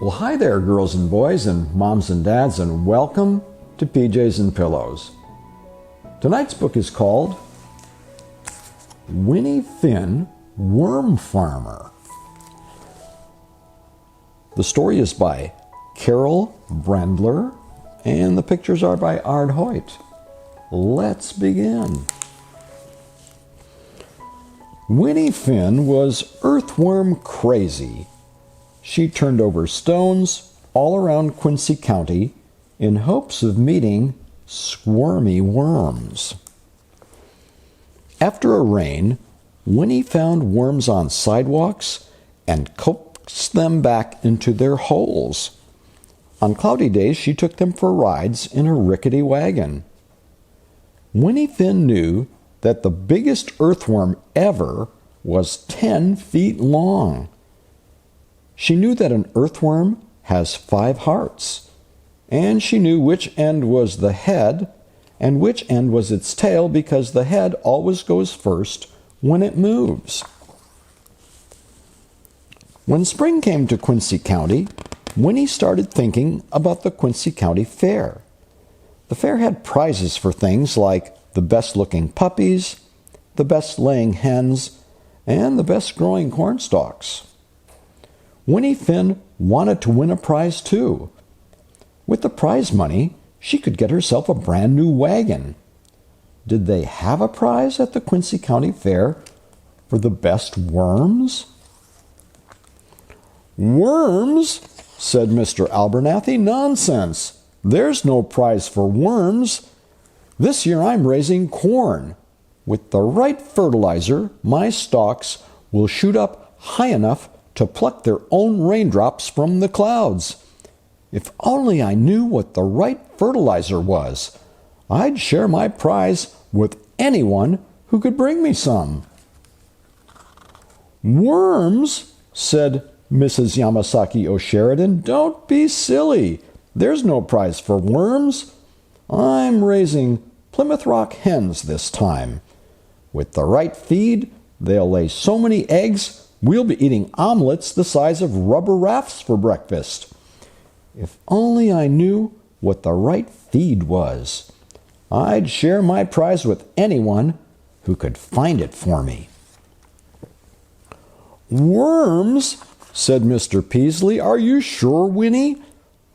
Well, hi there, girls and boys and moms and dads, and welcome to PJs and Pillows. Tonight's book is called Winnie Finn, Worm Farmer. The story is by Carol Brendler, and the pictures are by Ard Hoyt. Let's begin. Winnie Finn was earthworm crazy. She turned over stones all around Quincy County in hopes of meeting squirmy worms. After a rain, Winnie found worms on sidewalks and coaxed them back into their holes. On cloudy days, she took them for rides in a rickety wagon. Winnie Finn knew that the biggest earthworm ever was 10 feet long. She knew that an earthworm has 5 hearts, and she knew which end was the head and which end was its tail because the head always goes first when it moves. When spring came to Quincy County, Winnie started thinking about the Quincy County Fair. The fair had prizes for things like the best-looking puppies, the best-laying hens, and the best-growing cornstalks. Winnie Finn wanted to win a prize too. With the prize money, she could get herself a brand new wagon. Did they have a prize at the Quincy County Fair for the best worms? Worms? Said Mr. Abernathy. Nonsense! There's no prize for worms. This year I'm raising corn. With the right fertilizer, my stalks will shoot up high enough to pluck their own raindrops from the clouds. If only I knew what the right fertilizer was, I'd share my prize with anyone who could bring me some. Worms? Said Mrs. Yamasaki O'Sheridan. Don't be silly. There's no prize for worms. I'm raising Plymouth Rock hens this time. With the right feed, they'll lay so many eggs, we'll be eating omelets the size of rubber rafts for breakfast. If only I knew what the right feed was, I'd share my prize with anyone who could find it for me. Worms? Said Mr. Peasley. Are you sure, Winnie?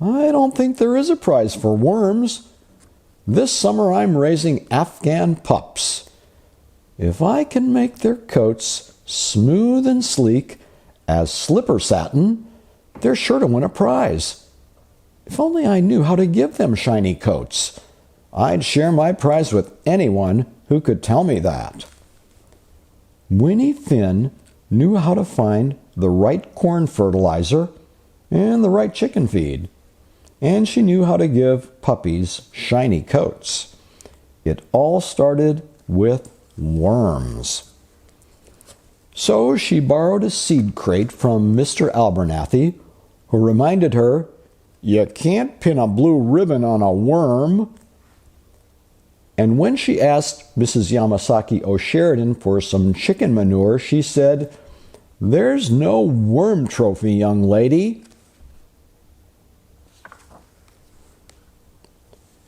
I don't think there is a prize for worms. This summer I'm raising Afghan pups. If I can make their coats smooth and sleek as slipper satin, they're sure to win a prize. If only I knew how to give them shiny coats, I'd share my prize with anyone who could tell me that. Winnie Finn knew how to find the right corn fertilizer and the right chicken feed, and she knew how to give puppies shiny coats. It all started with worms. So she borrowed a seed crate from Mr. Abernathy, who reminded her, "You can't pin a blue ribbon on a worm." And when she asked Mrs. Yamasaki O'Sheridan for some chicken manure, she said, "There's no worm trophy, young lady."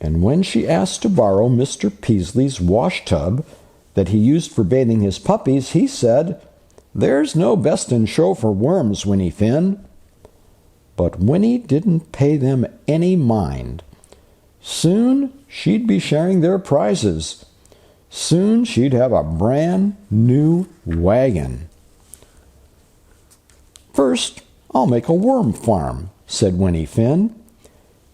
And when she asked to borrow Mr. Peasley's wash tub that he used for bathing his puppies, he said, "There's no best in show for worms, Winnie Finn." But Winnie didn't pay them any mind. Soon she'd be sharing their prizes. Soon she'd have a brand new wagon. "First, I'll make a worm farm," said Winnie Finn.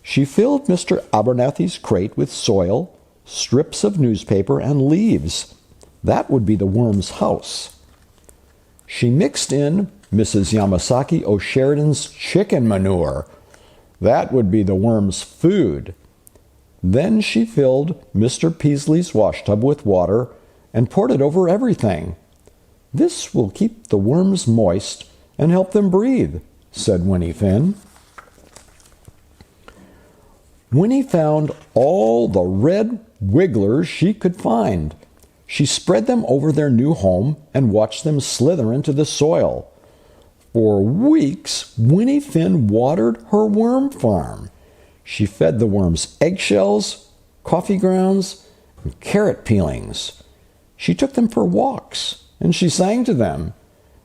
She filled Mr. Abernathy's crate with soil, strips of newspaper, and leaves. That would be the worm's house. She mixed in Mrs. Yamasaki O'Sheridan's chicken manure. That would be the worm's food. Then she filled Mr. Peasley's wash tub with water and poured it over everything. "This will keep the worms moist and help them breathe," said Winnie Finn. Winnie found all the red wigglers she could find. She spread them over their new home and watched them slither into the soil. For weeks, Winnie Finn watered her worm farm. She fed the worms eggshells, coffee grounds, and carrot peelings. She took them for walks, and she sang to them.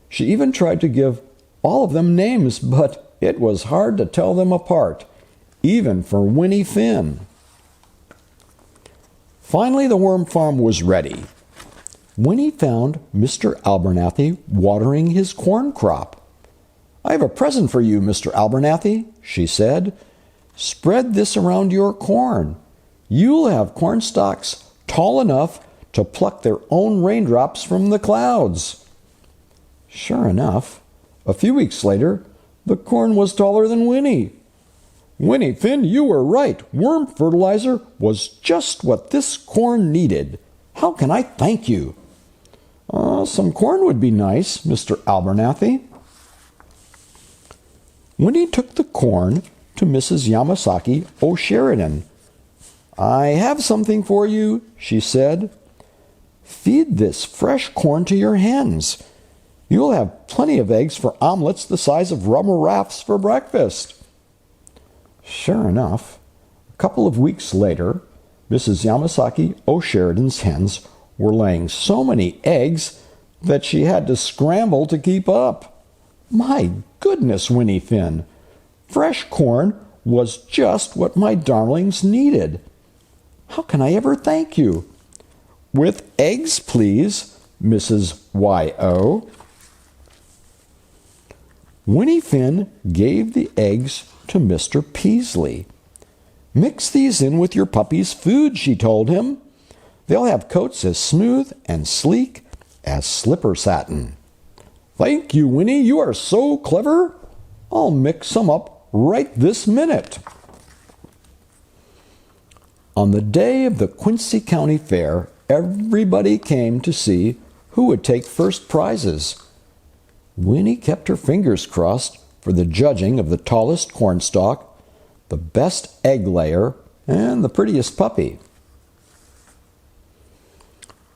She even tried to give all of them names, but it was hard to tell them apart, even for Winnie Finn. Finally, the worm farm was ready. Winnie found Mr. Abernathy watering his corn crop. "I have a present for you, Mr. Abernathy," she said. "Spread this around your corn. You'll have corn stalks tall enough to pluck their own raindrops from the clouds." Sure enough, a few weeks later, the corn was taller than Winnie. "Winnie Finn, you were right. Worm fertilizer was just what this corn needed. How can I thank you?" "Some corn would be nice, Mr. Abernathy." Winnie took the corn to Mrs. Yamasaki O'Sheridan. "I have something for you," she said. "Feed this fresh corn to your hens. You'll have plenty of eggs for omelets the size of rubber rafts for breakfast." Sure enough, a couple of weeks later, Mrs. Yamasaki O'Sheridan's hens were laying so many eggs that she had to scramble to keep up. My goodness, Winnie Finn! Fresh corn was just what my darlings needed. How can I ever thank you? "With eggs, please, Mrs. Y.O." Winnie Finn gave the eggs to Mr. Peaslee. "Mix these in with your puppy's food," she told him. "They'll have coats as smooth and sleek as slipper satin." "Thank you, Winnie. You are so clever. I'll mix some up right this minute." On the day of the Quincy County Fair, everybody came to see who would take first prizes. Winnie kept her fingers crossed for the judging of the tallest cornstalk, the best egg layer, and the prettiest puppy.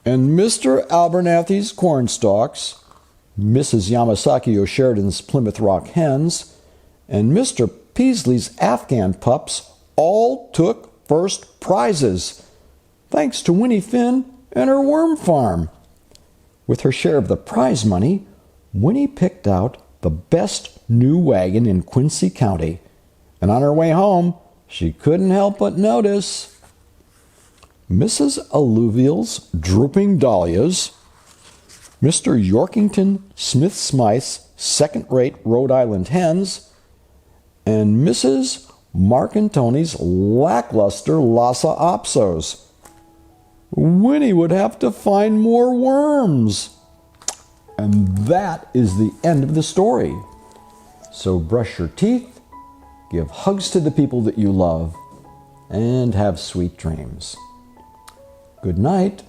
And Mr. Abernathy's cornstalks, Mrs. Yamasaki O'Sheridan's Plymouth Rock hens, and Mr. Peaslee's Afghan pups all took first prizes, thanks to Winnie Finn and her worm farm. With her share of the prize money, Winnie picked out the best new wagon in Quincy County, and on her way home, she couldn't help but notice Mrs. Alluvial's drooping dahlias, Mr. Yorkington Smith Smythe's second-rate Rhode Island hens, and Mrs. Marcantoni's lackluster Lhasa Apsos. Winnie would have to find more worms. And that is the end of the story. So brush your teeth, give hugs to the people that you love, and have sweet dreams. Good night.